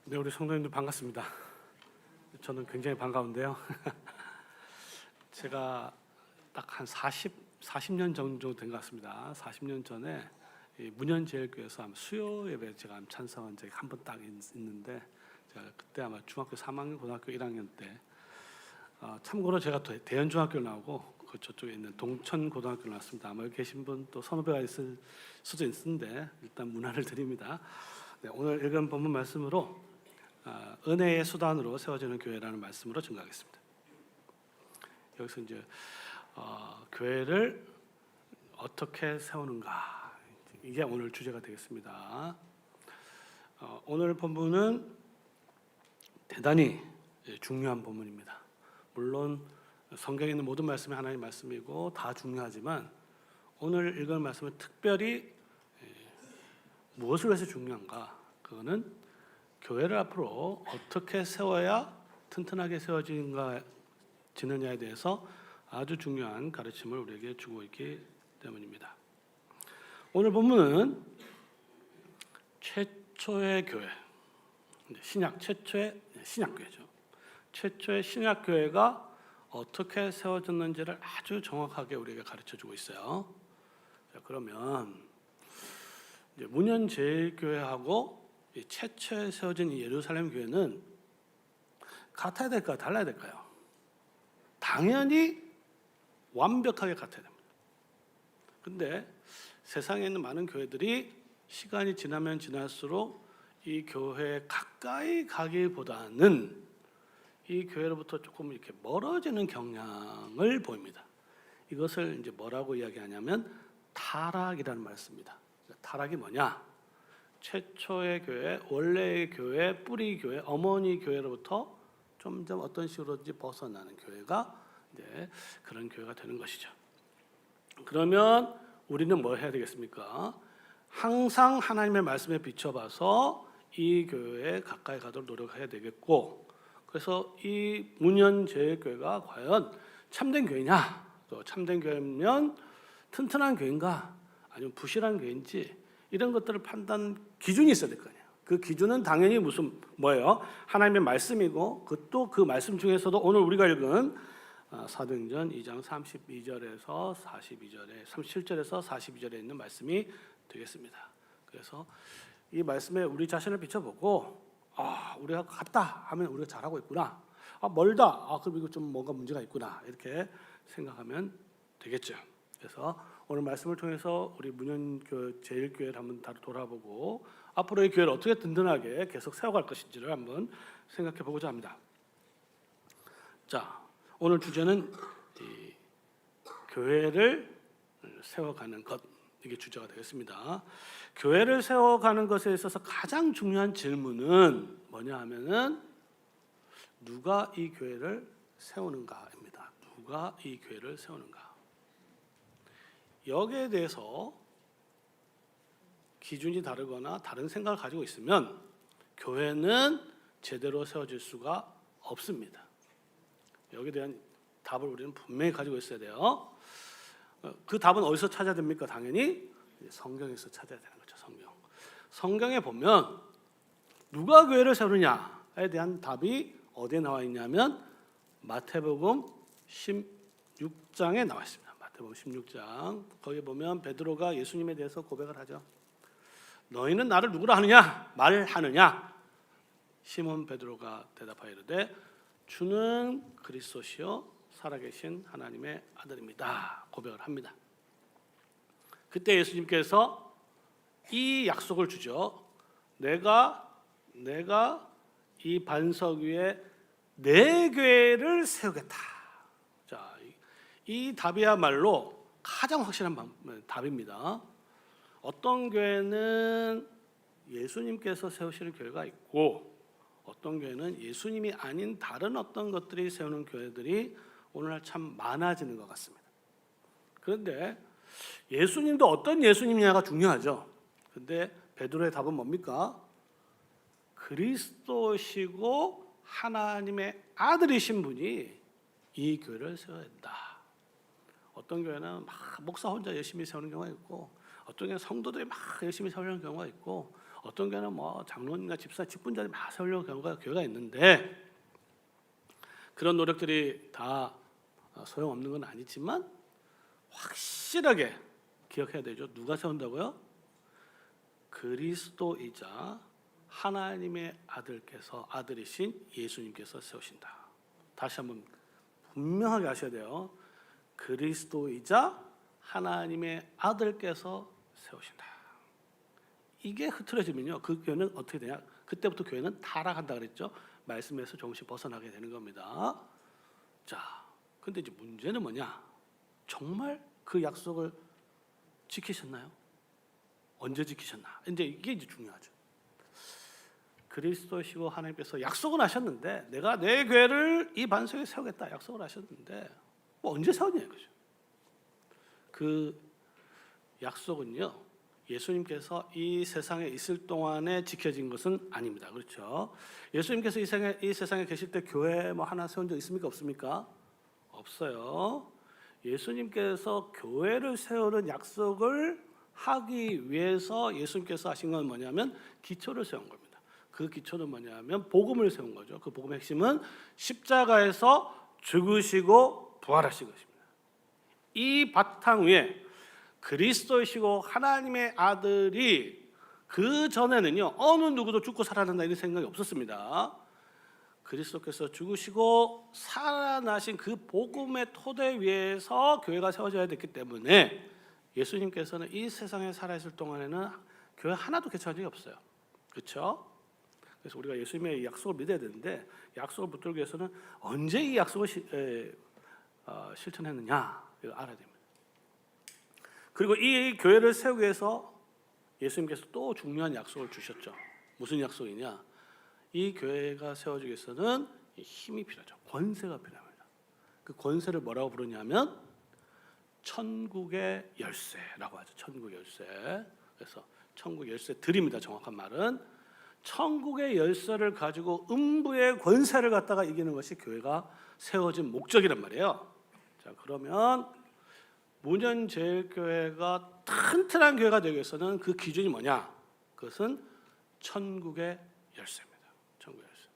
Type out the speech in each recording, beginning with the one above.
네, 우리 성도님들 반갑습니다. 저는 굉장히 반가운데요. 제가 딱 한 40년 정도 된 것 같습니다. 40년 전에 이 문현제일교회에서 수요 예배 제가 찬성한 적이 한 번 딱 있는데, 제가 그때 아마 중학교 3학년, 고등학교 1학년 때, 참고로 제가 대연중학교를 나오고 그 저쪽에 있는 동천고등학교를 나왔습니다. 아마 여기 계신 분 또 선후배가 있을 수도 있는데 일단 문안을 드립니다. 네, 오늘 읽은 본문 말씀으로 은혜의 수단으로 세워지는 교회라는 말씀으로 증거하겠습니다. 여기서 이제 교회를 어떻게 세우는가, 이게 오늘 주제가 되겠습니다. 오늘 본문은 대단히 중요한 본문입니다. 물론 성경에 있는 모든 말씀이 하나님의 말씀이고 다 중요하지만 오늘 읽을 말씀은 특별히 무엇을 위해서 중요한가, 그거는 교회를 앞으로 어떻게 세워야 튼튼하게 세워지느냐에 대해서 아주 중요한 가르침을 우리에게 주고 있기 때문입니다. 오늘 본문은 최초의 교회, 최초의 신약교회죠. 최초의 신약교회가 어떻게 세워졌는지를 아주 정확하게 우리에게 가르쳐주고 있어요. 자, 그러면 이제 문현제일교회하고 최초에 세워진 이 예루살렘 교회는 같아야 될까요? 달라야 될까요? 당연히 완벽하게 같아야 됩니다. 근데 세상에 있는 많은 교회들이 시간이 지나면 지날수록 이 교회에 가까이 가기보다는 이 교회로부터 조금 이렇게 멀어지는 경향을 보입니다. 이것을 이제 뭐라고 이야기하냐면 타락이라는 말을 씁니다. 타락이 뭐냐? 최초의 교회, 원래의 교회, 뿌리 교회, 어머니 교회로부터 점점 어떤 식으로든지 벗어나는 교회가 이제 그런 교회가 되는 것이죠. 그러면 우리는 뭘 해야 되겠습니까? 항상 하나님의 말씀에 비춰봐서 이 교회에 가까이 가도록 노력해야 되겠고, 그래서 이 문현제일교회가 과연 참된 교회냐, 또 참된 교회면 튼튼한 교회인가, 아니면 부실한 교회인지, 이런 것들을 판단 기준이 있어야 될 거 아니에요. 그 기준은 당연히 뭐예요? 하나님의 말씀이고, 그 말씀 중에서도 오늘 우리가 읽은 사도행전 2장 32절에서 42절에 37절에서 42절에 있는 말씀이 되겠습니다. 그래서 이 말씀에 우리 자신을 비춰보고, 우리가 같다 하면 우리가 잘하고 있구나, 멀다, 그럼 이거 좀 뭔가 문제가 있구나, 이렇게 생각하면 되겠죠. 그래서 오늘 말씀을 통해서 우리 문현제일교회를 한번 돌아보고 앞으로의 교회를 어떻게 든든하게 계속 세워갈 것인지를 한번 생각해 보고자 합니다. 자, 오늘 주제는 이 교회를 세워가는 것, 이게 주제가 되겠습니다. 교회를 세워가는 것에 있어서 가장 중요한 질문은 뭐냐 하면은 누가 이 교회를 세우는가입니다. 누가 이 교회를 세우는가. 여기에 대해서 기준이 다르거나 다른 생각을 가지고 있으면 교회는 제대로 세워질 수가 없습니다. 여기에 대한 답을 우리는 분명히 가지고 있어야 돼요. 그 답은 어디서 찾아야 됩니까? 당연히 성경에서 찾아야 되는 거죠. 성경에 보면 누가 교회를 세우느냐에 대한 답이 어디에 나와 있냐면 마태복음 16장에 나와 있습니다. 마태복음 16장, 거기 보면 베드로가 예수님에 대해서 고백을 하죠. 너희는 나를 누구라 하느냐? 말하느냐? 시몬 베드로가 대답하여 이르되 주는 그리스도시요 살아계신 하나님의 아들입니다. 고백을 합니다. 그때 예수님께서 이 약속을 주죠. 내가 이 반석 위에 내 교회를 세우겠다. 자, 이 답이야말로 가장 확실한 답입니다. 어떤 교회는 예수님께서 세우시는 교회가 있고, 어떤 교회는 예수님이 아닌 다른 어떤 것들이 세우는 교회들이 오늘날 참 많아지는 것 같습니다. 그런데 예수님도 어떤 예수님이냐가 중요하죠. 그런데 베드로의 답은 뭡니까? 그리스도시고 하나님의 아들이신 분이 이 교회를 세워야 된다. 어떤 교회는 막 목사 혼자 열심히 세우는 경우가 있고, 어떤 교회는 성도들이 막 열심히 세우는 경우가 있고, 어떤 교회는 뭐 장로님이나 집사, 직분자들이 막 세우려고 교회가 있는데 그런 노력들이 다 소용없는 건 아니지만 확실하게 기억해야 되죠. 누가 세운다고요? 그리스도이자 하나님의 아들이신 예수님께서 세우신다. 다시 한번 분명하게 하셔야 돼요. 그리스도이자 하나님의 아들께서 세우신다. 이게 흐트러지면요, 그 교회는 어떻게 되냐? 그때부터 교회는 타락한다 그랬죠. 말씀에서 조금씩 벗어나게 되는 겁니다. 자, 근데 이제 문제는 뭐냐? 정말 그 약속을 지키셨나요? 언제 지키셨나? 이게 이제 중요하죠. 그리스도시고 하나님께서 약속은 하셨는데, 내가 내 교회를 이 반석에 세우겠다 약속을 하셨는데, 뭐 언제 세웠냐 이거죠. 그 약속은요, 예수님께서 이 세상에 있을 동안에 지켜진 것은 아닙니다. 그렇죠? 예수님께서 이 세상에 계실 때 교회 뭐 하나 세운 적 있습니까? 없습니까? 없어요. 예수님께서 교회를 세우는 약속을 하기 위해서 예수님께서 하신 건 뭐냐면 기초를 세운 겁니다. 그 기초는 뭐냐면 복음을 세운 거죠. 그 복음의 핵심은 십자가에서 죽으시고 부활하신 것입니다. 이 바탕 위에 그리스도이시고 하나님의 아들이 그 전에는요, 어느 누구도 죽고 살아난다 이런 생각이 없었습니다. 그리스도께서 죽으시고 살아나신 그 복음의 토대 위에서 교회가 세워져야 됐기 때문에 예수님께서는 이 세상에 살아있을 동안에는 교회 하나도 개최한 적이 없어요. 그렇죠? 그래서 우리가 예수님의 약속을 믿어야 되는데, 약속을 붙들기 위해서는 언제 이 약속을 실천했느냐 이거 알아야 됩니다. 그리고 이 교회를 세우기 위해서 예수님께서 또 중요한 약속을 주셨죠. 무슨 약속이냐? 이 교회가 세워지기 위해서는 힘이 필요하죠. 권세가 필요합니다. 그 권세를 뭐라고 부르냐면 천국의 열쇠라고 하죠. 천국의 열쇠. 그래서 천국의 열쇠 드립니다. 정확한 말은 천국의 열쇠를 가지고 음부의 권세를 갖다가 이기는 것이 교회가 세워진 목적이란 말이에요. 자, 그러면 문현제일교회가 튼튼한 교회가 되기 위해서는 그 기준이 뭐냐? 그것은 천국의 열쇠입니다. 천국의 열쇠.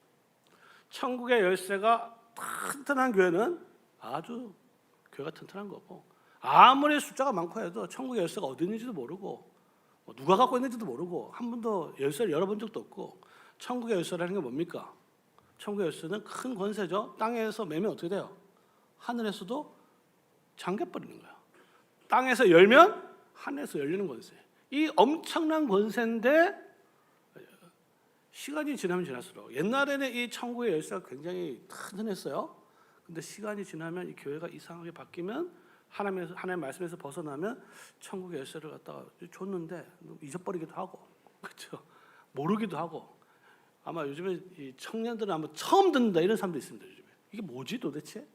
천국의 열쇠가 튼튼한 교회는 아주 교회가 튼튼한 거고, 아무리 숫자가 많고 해도 천국의 열쇠가 어디 있는지도 모르고 누가 갖고 있는지도 모르고 한 번도 열쇠를 열어본 적도 없고, 천국의 열쇠라는 게 뭡니까? 천국의 열쇠는 큰 권세죠. 땅에서 매면 어떻게 돼요? 하늘에서도 잠겨버리는 거예요. 땅에서 열면 하늘에서 열리는 권세. 이 엄청난 권세인데 시간이 지나면 지날수록, 옛날에는 이 천국의 열쇠가 굉장히 튼튼했어요. 근데 시간이 지나면 이 교회가 이상하게 바뀌면 하나님의 말씀에서 벗어나면 천국의 열쇠를 갖다가 줬는데 잊어버리기도 하고, 그렇죠? 모르기도 하고. 아마 요즘에 이 청년들은 아마 처음 듣는다 이런 사람도 있습니다. 요즘에 이게 뭐지 도대체?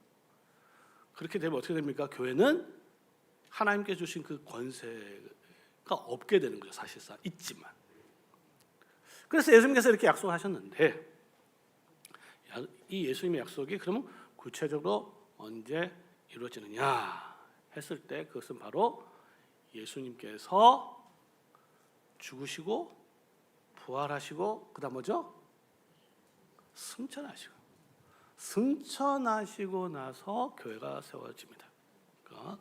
그렇게 되면 어떻게 됩니까? 교회는 하나님께 주신 그 권세가 없게 되는 거죠. 사실상 있지만. 그래서 예수님께서 이렇게 약속하셨는데, 이 예수님의 약속이 그러면 구체적으로 언제 이루어지느냐 했을 때, 그것은 바로 예수님께서 죽으시고 부활하시고 그다음 뭐죠? 승천하시고 나서 교회가 세워집니다. 그러니까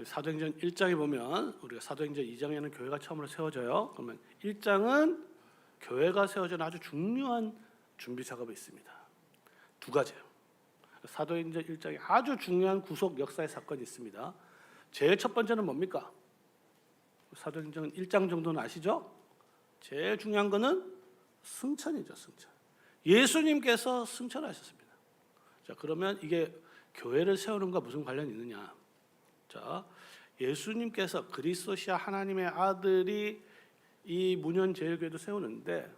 사도행전 1장에 보면, 우리가 사도행전 2장에는 교회가 처음으로 세워져요. 그러면 1장은 교회가 세워지는 아주 중요한 준비 작업이 있습니다. 두 가지예요. 사도행전 1장에 아주 중요한 구속 역사의 사건이 있습니다. 제일 첫 번째는 뭡니까? 사도행전 1장 정도는 아시죠? 제일 중요한 거는 승천이죠. 승천. 예수님께서 승천하셨습니다. 자, 그러면 이게 교회를 세우는 것과 무슨 관련이 있느냐? 자, 예수님께서 그리스도시야 하나님의 아들이 이 문현제일교회도 세우는데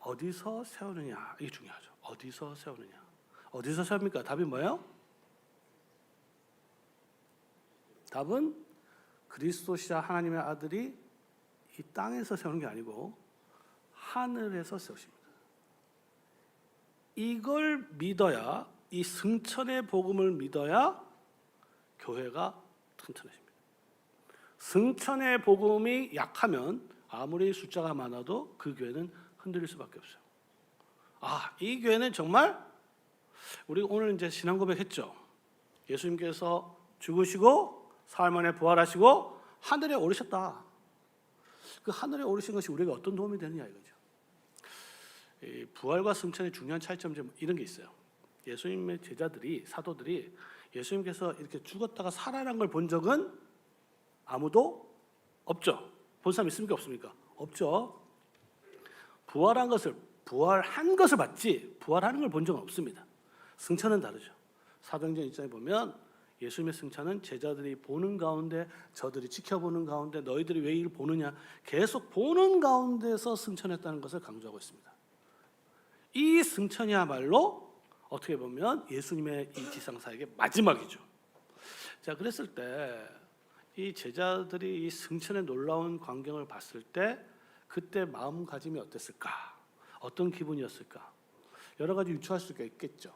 어디서 세우느냐, 이게 중요하죠. 어디서 세우느냐? 어디서 세웁니까? 답이 뭐예요? 답은 그리스도시야 하나님의 아들이 이 땅에서 세우는 게 아니고 하늘에서 세우십니다. 이걸 믿어야, 이 승천의 복음을 믿어야 교회가 튼튼해집니다. 승천의 복음이 약하면 아무리 숫자가 많아도 그 교회는 흔들릴 수밖에 없어요. 이 교회는 정말 우리 오늘 이제 신앙 고백했죠. 예수님께서 죽으시고 사흘 만에 부활하시고 하늘에 오르셨다. 그 하늘에 오르신 것이 우리에게 어떤 도움이 되느냐 이거죠. 이 부활과 승천의 중요한 차이점 이런 게 있어요. 예수님의 제자들이 사도들이 예수님께서 이렇게 죽었다가 살아난 걸 본 적은 아무도 없죠. 본 사람 있습니까 없습니까? 없죠. 부활한 것을 봤지 부활하는 걸 본 적은 없습니다. 승천은 다르죠. 사도행전 1장에 보면 예수님의 승천은 제자들이 보는 가운데 저들이 지켜보는 가운데 너희들이 왜 이를 보느냐 계속 보는 가운데서 승천했다는 것을 강조하고 있습니다. 이 승천이야말로 어떻게 보면 예수님의 이 지상사역의 마지막이죠. 자, 그랬을 때 이 제자들이 이 승천의 놀라운 광경을 봤을 때 그때 마음가짐이 어땠을까? 어떤 기분이었을까? 여러 가지 유추할 수가 있겠죠.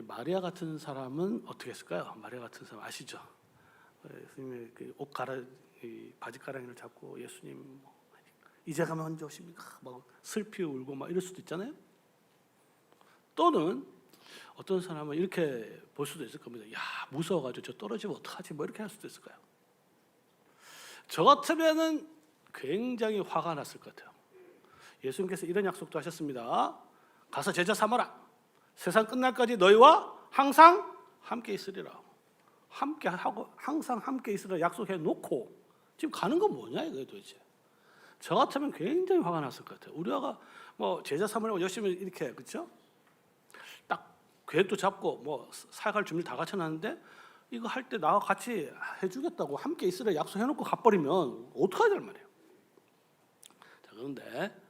마리아 같은 사람은 어떻게 했을까요? 마리아 같은 사람 아시죠? 예수님의 옷 바지가랑이를 잡고 예수님 이제 가면 언제 오십니까? 막 슬피 울고 막 이럴 수도 있잖아요. 또는 어떤 사람은 이렇게 볼 수도 있을 겁니다. 야, 무서워가지고 저 떨어지면 어떡하지? 뭐 이렇게 할 수도 있을 거예요. 저 같으면은 굉장히 화가 났을 것 같아요. 예수님께서 이런 약속도 하셨습니다. 가서 제자 삼아라. 세상 끝날까지 너희와 항상 함께 있으리라. 함께 하고 항상 함께 있으리라 약속해 놓고 지금 가는 건 뭐냐 이거예요 도대체. 저 같으면 굉장히 화가 났을 것 같아요. 우리 아가 뭐 제자 삼으려고 열심히 이렇게 그렇죠? 딱 계획도 잡고 뭐 사역할 준비를 다 갖춰놨는데 이거 할 때 나와 같이 해주겠다고 함께 있으라 약속해놓고 가버리면 어떡하지 말이에요. 자, 그런데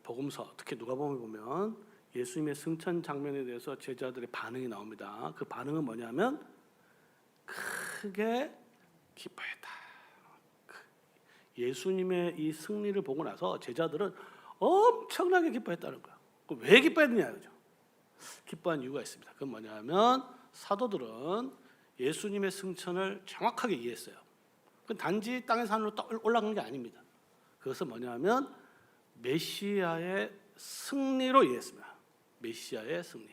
복음서 특히 누가복음에 보면 예수님의 승천 장면에 대해서 제자들의 반응이 나옵니다. 그 반응은 뭐냐면 크게 기뻐했다. 예수님의 이 승리를 보고 나서 제자들은 엄청나게 기뻐했다는 거야. 왜 기뻐했느냐 이거죠. 기뻐한 이유가 있습니다. 그건 뭐냐면 사도들은 예수님의 승천을 정확하게 이해했어요. 그건 단지 땅에서 하늘로 올라간 게 아닙니다. 그것은 뭐냐면 메시아의 승리로 이해했습니다. 메시아의 승리.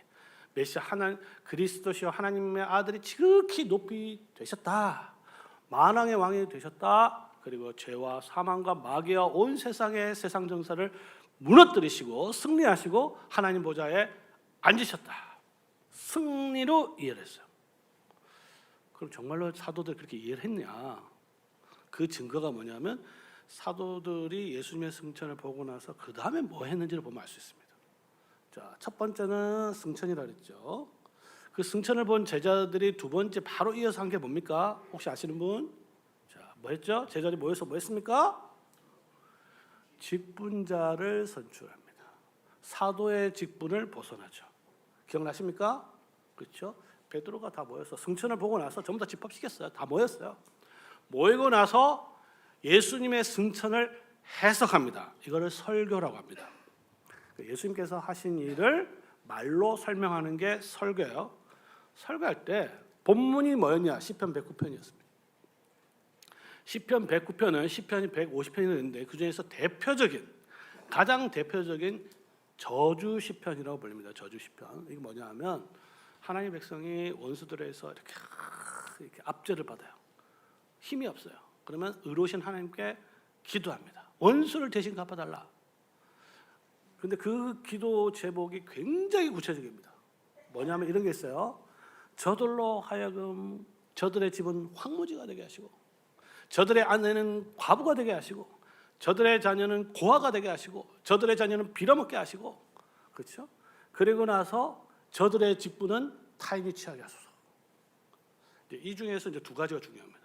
메시아 하나님 그리스도시여 하나님의 아들이 지극히 높이 되셨다. 만왕의 왕이 되셨다. 그리고 죄와 사망과 마귀와 온 세상의 세상 정사를 무너뜨리시고 승리하시고 하나님 보좌에 앉으셨다. 승리로 이해를 했어요. 그럼 정말로 사도들이 그렇게 이해를 했냐? 그 증거가 뭐냐면 사도들이 예수님의 승천을 보고 나서 그 다음에 뭐 했는지를 보면 알 수 있습니다. 자, 첫 번째는 승천이라 그랬죠. 그 승천을 본 제자들이 두 번째 바로 이어서 한 게 뭡니까? 혹시 아시는 분? 자, 뭐 했죠? 제자들이 모여서 뭐 했습니까? 직분자를 선출합니다. 사도의 직분을 벗어나죠. 기억나십니까? 그렇죠? 베드로가 다 모여서 승천을 보고 나서 전부 다 집합시켰어요. 다 모였어요. 모이고 나서 예수님의 승천을 해석합니다. 이거를 설교라고 합니다. 예수님께서 하신 일을 말로 설명하는 게 설교예요. 설교할 때 본문이 뭐였냐? 시편 109편이었습니다. 시편 109편은 시편이 150편이 있는데 그 중에서 가장 대표적인 저주 시편이라고 불립니다. 저주 시편. 이게 뭐냐 하면 하나님의 백성이 원수들에서 이렇게 압제를 받아요. 힘이 없어요. 그러면 의로우신 하나님께 기도합니다. 원수를 대신 갚아달라. 그런데 그 기도 제목이 굉장히 구체적입니다. 뭐냐면 이런 게 있어요. 저들로 하여금 저들의 집은 황무지가 되게 하시고 저들의 아내는 과부가 되게 하시고 저들의 자녀는 고아가 되게 하시고 저들의 자녀는 빌어먹게 하시고 그렇죠? 그리고 나서 저들의 직분은 타인이 취하게 하소서. 이 중에서 이제 두 가지가 중요합니다.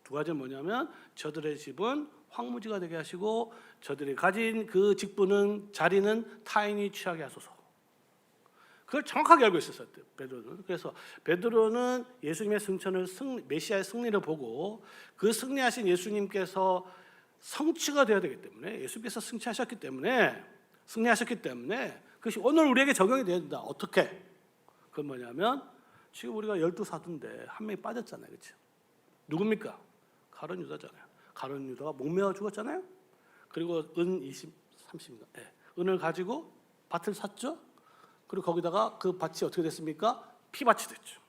두 가지는 뭐냐면 저들의 집은 황무지가 되게 하시고 저들이 가진 그 직분은 자리는 타인이 취하게 하소서. 그걸 정확하게 알고 있었어요. 베드로는. 그래서 베드로는 예수님의 승천을 메시아의 승리를 보고 그 승리하신 예수님께서 성취가 되어야 되기 때문에 예수님께서 승리하셨기 때문에 그것이 오늘 우리에게 적용이 되어야 된다. 어떻게? 그건 뭐냐면 지금 우리가 12 사도인데 한 명이 빠졌잖아요. 그렇죠? 누굽니까? 가룟 유다잖아요. 가룟 유다가 목매어 죽었잖아요. 그리고 은 30인가? 네. 은을 가지고 밭을 샀죠. 그리고 거기다가 그 밭이 어떻게 됐습니까? 피밭이 됐죠.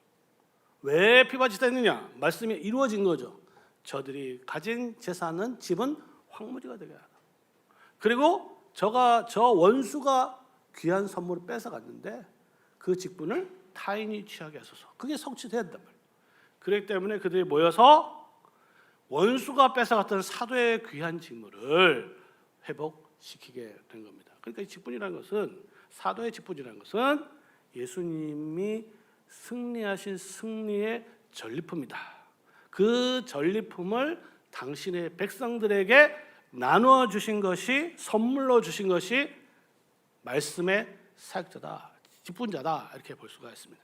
왜 피밭이 됐느냐? 말씀이 이루어진 거죠. 저들이 가진 재산은 집은 황무지가 되게 하라. 그리고 저 원수가 귀한 선물을 뺏어갔는데 그 직분을 타인이 취하게 하소서. 그게 성취된단 말이에요. 그렇기 때문에 그들이 모여서 원수가 뺏어갔던 사도의 귀한 직무를 회복시키게 된 겁니다. 그러니까 이 직분이라는 것은, 사도의 직분이라는 것은 예수님이 승리하신 승리의 전리품이다. 그 전리품을 당신의 백성들에게 나누어 주신 것이, 선물로 주신 것이 말씀의 사역자다, 직분자다, 이렇게 볼 수가 있습니다.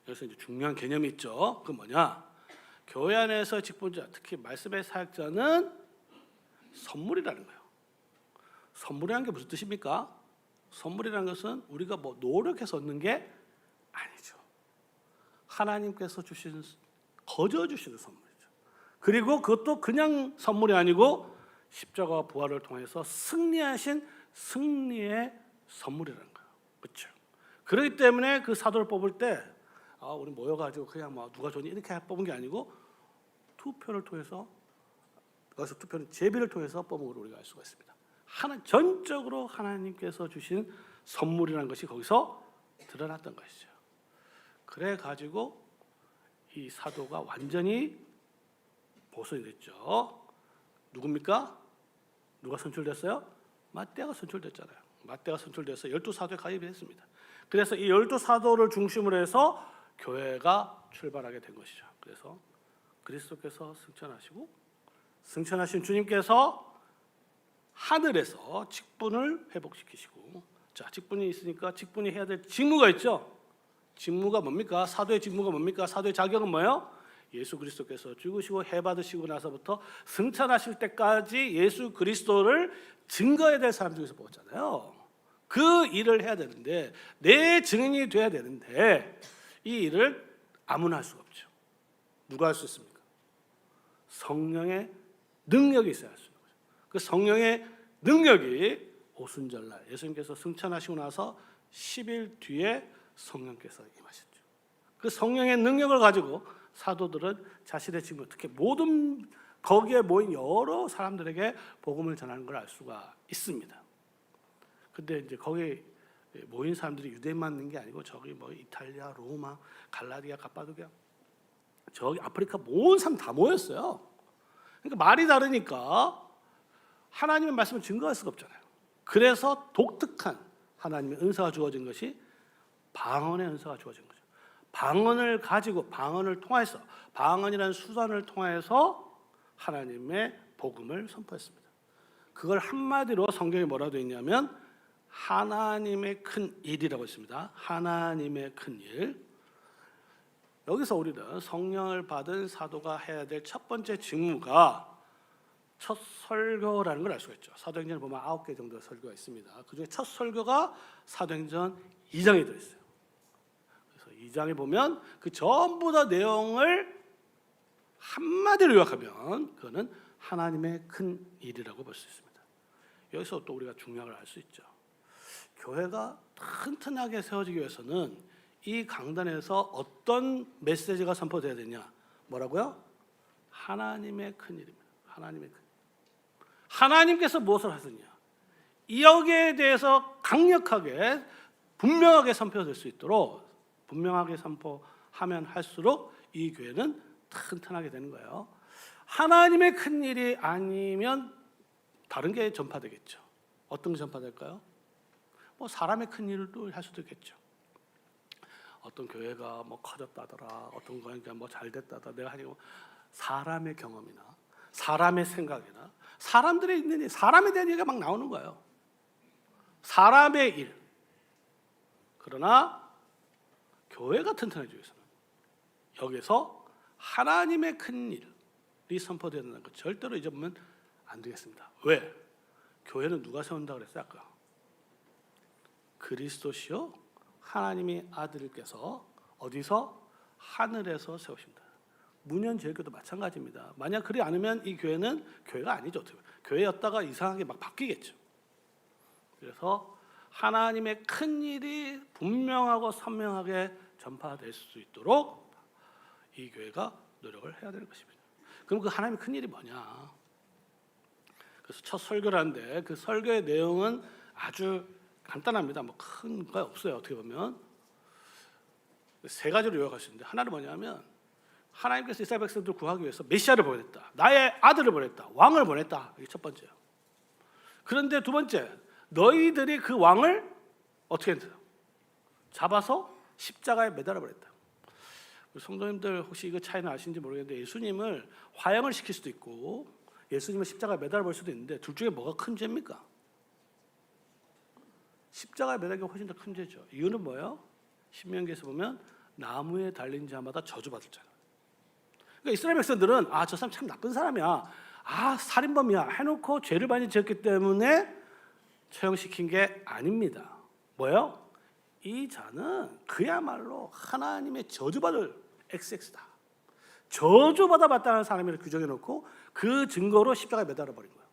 여기서 이제 중요한 개념이 있죠. 그 뭐냐? 교회 안에서 직분자, 특히 말씀의 사역자는 선물이라는 거예요. 선물이라는 게 무슨 뜻입니까? 선물이라는 것은 우리가 뭐 노력해서 얻는 게 아니죠. 하나님께서 주신, 거저 주시는 선물이죠. 그리고 그것도 그냥 선물이 아니고 십자가와 부활을 통해서 승리하신 승리의 선물이라는 거예요. 그렇죠? 그렇기 때문에 그 사도를 뽑을 때 우리 모여가지고 그냥 뭐 누가 좋니 이렇게 뽑은 게 아니고 투표를 통해서, 그래서 투표는 제비를 통해서 뽑은 걸 우리가 알 수가 있습니다. 전적으로 하나님께서 주신 선물이라는 것이 거기서 드러났던 것이죠. 그래 가지고 이 사도가 완전히 보존이 됐죠. 누굽니까? 누가 선출됐어요? 마떼아가 선출됐잖아요. 마떼아가 선출돼서 12사도에 가입이 됐습니다. 그래서 이 12사도를 중심으로 해서 교회가 출발하게 된 것이죠. 그래서 그리스도께서 승천하시고, 승천하신 주님께서 하늘에서 직분을 회복시키시고, 자, 직분이 있으니까 직분이 해야 될 직무가 있죠. 직무가 뭡니까? 사도의 직무가 뭡니까? 사도의 자격은 뭐예요? 예수 그리스도께서 죽으시고 해받으시고 나서부터 승천하실 때까지 예수 그리스도를 증거해야 될 사람 중에서 뽑았잖아요. 그 일을 해야 되는데, 내 증인이 돼야 되는데 이 일을 아무나 할 수가 없죠. 누가 할 수 있습니까? 성령의 능력이 있어야 할 수 있는 거죠. 그 성령의 능력이 오순절날 예수님께서 승천하시고 나서 10일 뒤에 성령께서 임하셨죠. 그 성령의 능력을 가지고 사도들은 자신의 직무, 특히 모든 거기에 모인 여러 사람들에게 복음을 전하는 걸 알 수가 있습니다. 근데 이제 거기 모인 사람들이 유대인만 있는 게 아니고 저기 뭐 이탈리아, 로마, 갈라디아, 갑바도기아, 저기 아프리카 모든 사람 다 모였어요. 그러니까 말이 다르니까 하나님의 말씀을 증거할 수가 없잖아요. 그래서 독특한 하나님의 은사가 주어진 것이 방언의 은사가 주어진 거죠. 방언을 가지고, 방언을 통해서, 방언이라는 수단을 통해서 하나님의 복음을 선포했습니다. 그걸 한마디로 성경에 뭐라고 되어 있냐면 하나님의 큰 일이라고 있습니다. 하나님의 큰 일. 여기서 우리는 성령을 받은 사도가 해야 될 첫 번째 직무가 첫 설교라는 걸 알 수가 있죠. 사도행전을 보면 9개 정도의 설교가 있습니다. 그중에 첫 설교가 사도행전 2장에 들어있어요. 그래서 2장에 보면 그 전부 다 내용을 한마디로 요약하면 그거는 하나님의 큰 일이라고 볼 수 있습니다. 여기서 또 우리가 중요한 걸 알 수 있죠. 교회가 튼튼하게 세워지기 위해서는 이 강단에서 어떤 메시지가 선포돼야 되냐? 뭐라고요? 하나님의 큰 일입니다. 하나님의 큰 일. 하나님께서 무엇을 하셨냐? 여기에 대해서 강력하게 분명하게 선포될 수 있도록, 분명하게 선포하면 할수록 이 교회는 튼튼하게 되는 거예요. 하나님의 큰 일이 아니면 다른 게 전파되겠죠. 어떤 게 전파될까요? 뭐 사람의 큰 일도 할 수도 있겠죠. 어떤 교회가 뭐 커졌다더라, 어떤 교회가 뭐 잘됐다더라, 내가 하니까 사람의 경험이나 사람의 생각이나 사람들의 있는 일, 사람에 대한 얘기가 막 나오는 거예요. 사람의 일. 그러나 교회가 튼튼해지기 위해서는 여기서 하나님의 큰 일이 선포되는 것 절대로 잊어보면 안 되겠습니다. 왜? 교회는 누가 세운다고 그랬어요? 아까 그리스도시요 하나님의 아들께서 어디서? 하늘에서 세우신다. 문현제일교도 마찬가지입니다. 만약 그리 않으면 이 교회는 교회가 아니죠. 교회였다가 이상하게 막 바뀌겠죠. 그래서 하나님의 큰 일이 분명하고 선명하게 전파될 수 있도록 이 교회가 노력을 해야 되는 것입니다. 그럼 그 하나님의 큰 일이 뭐냐? 그래서 첫 설교를 하는데 그 설교의 내용은 아주 간단합니다. 뭐 큰 거 없어요. 어떻게 보면 세 가지로 요약할 수 있는데, 하나는 뭐냐면 하나님께서 이스라엘 백성들을 구하기 위해서 메시아를 보냈다, 나의 아들을 보냈다, 왕을 보냈다. 이게 첫 번째예요. 그런데 두 번째, 너희들이 그 왕을 어떻게 했어요? 잡아서 십자가에 매달아 버렸다. 성도님들 혹시 이거 차이는 아시는지 모르겠는데, 예수님을 화형을 시킬 수도 있고 예수님을 십자가에 매달아 볼 수도 있는데, 둘 중에 뭐가 큰 죄입니까? 십자가에 매달기가 훨씬 더 큰 죄죠. 이유는 뭐예요? 신명기에서 보면 나무에 달린 자마다 저주받을 자라. 그러니까 이스라엘 백성들은 저 사람 참 나쁜 사람이야, 살인범이야 해놓고 죄를 많이 지었기 때문에 처형시킨 게 아닙니다. 뭐예요? 이 자는 그야말로 하나님의 저주받을 XX다, 저주받아 봤다는 사람을 규정해놓고 그 증거로 십자가에 매달아 버린 거예요.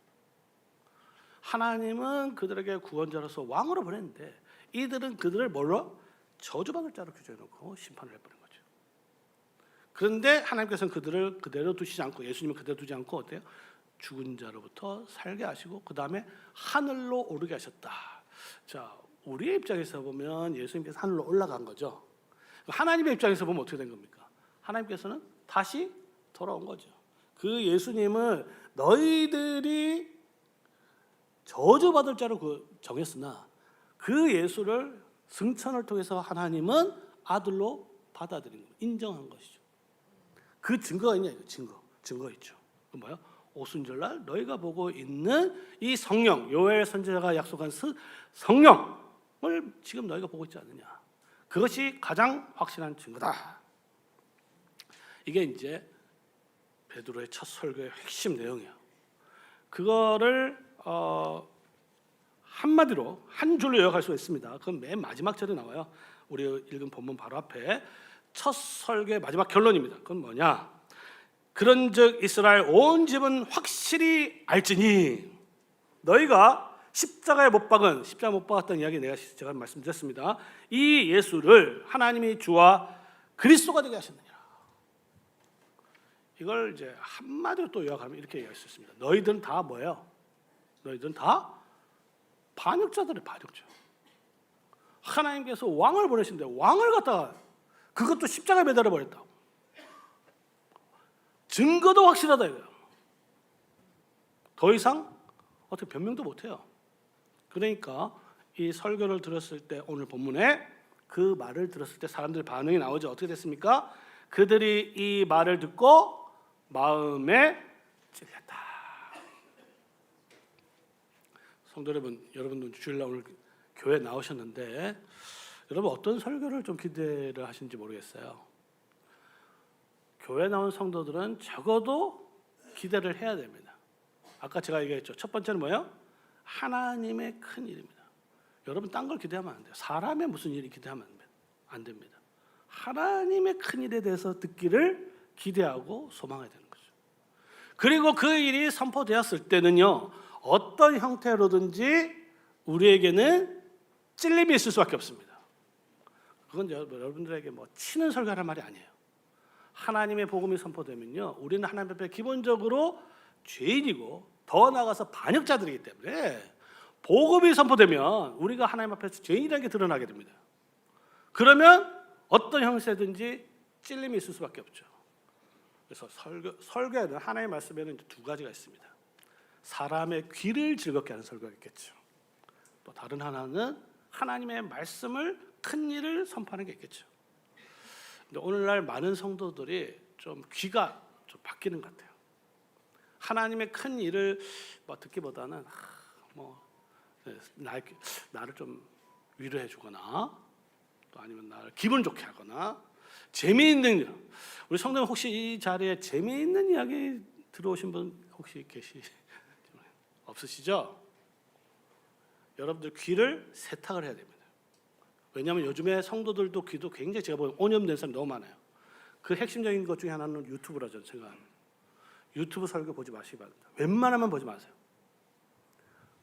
하나님은 그들에게 구원자로서 왕으로 보냈는데 이들은 그들을 뭘로? 저주받을 자로 규정해놓고 심판을 해버린 거죠. 그런데 하나님께서는 그들을 그대로 두시지 않고, 예수님은 그대로 두지 않고 어때요? 죽은 자로부터 살게 하시고 그 다음에 하늘로 오르게 하셨다. 자, 우리의 입장에서 보면 예수님께서 하늘로 올라간 거죠. 하나님의 입장에서 보면 어떻게 된 겁니까? 하나님께서는 다시 돌아온 거죠. 그 예수님을 너희들이 저주받을 자로 정했으나 그 예수를 승천을 통해서 하나님은 아들로 받아들인 거예요. 인정한 것이죠. 그 증거가 있냐? 증거 있죠. 그 뭐야? 오순절날 너희가 보고 있는 이 성령, 요엘 선지자가 약속한 성령을 지금 너희가 보고 있지 않느냐? 그것이 가장 확실한 증거다. 이게 이제 베드로의 첫 설교의 핵심 내용이에요. 그거를 한마디로 한 줄로 요약할 수 있습니다. 그건 맨 마지막 절에 나와요. 우리 읽은 본문 바로 앞에 첫 설교의 마지막 결론입니다. 그건 뭐냐? 그런즉 이스라엘 온 집은 확실히 알지니 너희가 십자가에 못 박았다는 이야기 제가 말씀드렸습니다. 이 예수를 하나님이 주와 그리스도가 되게 하셨느니라. 이걸 이제 한마디로 또 요약하면 이렇게 얘기할 수 있습니다. 너희들은 다 뭐예요? 너희들은 다 반역자들의 반역자. 하나님께서 왕을 보내신데 왕을 갖다가 그것도 십자가에 매달아 버렸다고. 증거도 확실하다 이거예요. 더 이상 어떻게 변명도 못해요. 그러니까 이 설교를 들었을 때, 오늘 본문에 그 말을 들었을 때 사람들 반응이 나오죠. 어떻게 됐습니까? 그들이 이 말을 듣고 마음에 찔렸다. 성도 여러분, 여러분도 주일날 오늘 교회 나오셨는데 여러분 어떤 설교를 좀 기대를 하시는지 모르겠어요. 교회 나온 성도들은 적어도 기대를 해야 됩니다. 아까 제가 얘기했죠. 첫 번째는 뭐예요? 하나님의 큰 일입니다. 여러분 딴 걸 기대하면 안 돼요. 사람의 무슨 일이 기대하면 안 됩니다. 하나님의 큰 일에 대해서 듣기를 기대하고 소망해야 되는 거죠. 그리고 그 일이 선포되었을 때는요, 어떤 형태로든지 우리에게는 찔림이 있을 수밖에 없습니다. 그건 여러분들에게 뭐 치는 설교하는 말이 아니에요. 하나님의 복음이 선포되면요, 우리는 하나님 앞에 기본적으로 죄인이고 더 나아가서 반역자들이기 때문에 복음이 선포되면 우리가 하나님 앞에서 죄인이라는 게 드러나게 됩니다. 그러면 어떤 형태든지 찔림이 있을 수밖에 없죠. 그래서 설교에는, 하나님의 말씀에는 두 가지가 있습니다. 사람의 귀를 즐겁게 하는 설교가 있겠죠. 또 다른 하나는 하나님의 말씀을, 큰 일을 선포하는 게 있겠죠. 근데 오늘날 많은 성도들이 좀 귀가 좀 바뀌는 것 같아요. 하나님의 큰 일을 듣기보다는 나를 좀 위로해 주거나 또 아니면 나를 기분 좋게 하거나 재미있는 일. 우리 성도님 혹시 이 자리에 재미있는 이야기 들어오신 분 혹시 없으시죠? 여러분들 귀를 세탁을 해야 됩니다. 왜냐하면 요즘에 성도들도 귀도 굉장히, 제가 보면 오염된 사람이 너무 많아요. 그 핵심적인 것 중에 하나는 유튜브라 저는 생각합니다. 유튜브 설교 보지 마시기 바랍니다. 웬만하면 보지 마세요.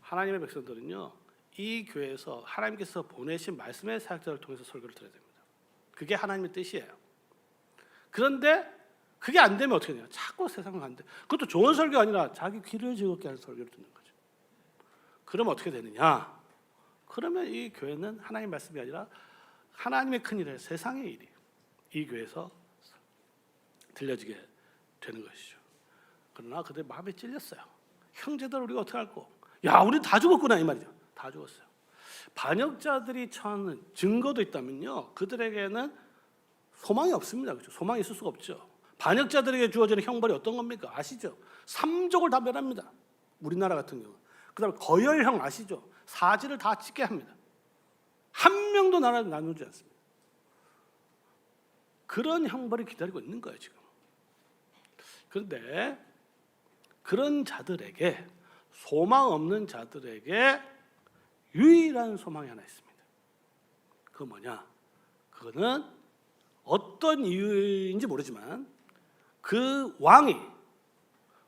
하나님의 백성들은요, 이 교회에서 하나님께서 보내신 말씀의 사역자를 통해서 설교를 들어야 됩니다. 그게 하나님의 뜻이에요. 그런데 그게 안 되면 어떻게 돼요? 자꾸 세상을 가는데, 그것도 좋은 설교 아니라 자기 귀를 즐겁게 하는 설교를 듣는 거죠. 그러면 어떻게 되느냐? 그러면 이 교회는 하나님의 말씀이 아니라 하나님의 큰 일에 세상의 일이 이 교회에서 들려지게 되는 것이죠. 그러나 그들 마음에 찔렸어요. 형제들 우리가 어떻게 할꼬? 야, 우리 다 죽었구나 이 말이죠. 다 죽었어요. 반역자들이 처하는 증거도 있다면요, 그들에게는 소망이 없습니다. 그렇죠? 소망이 있을 수가 없죠. 반역자들에게 주어지는 형벌이 어떤 겁니까? 아시죠? 3족을 다 멸합니다. 우리나라 같은 경우. 그다음에 거열형 아시죠? 사지를 다 찢게 합니다. 한 명도 나라를 나누지 않습니다. 그런 형벌이 기다리고 있는 거예요 지금. 그런데 그런 자들에게, 소망 없는 자들에게 유일한 소망이 하나 있습니다. 그건 뭐냐? 그거는 어떤 이유인지 모르지만 그 왕이,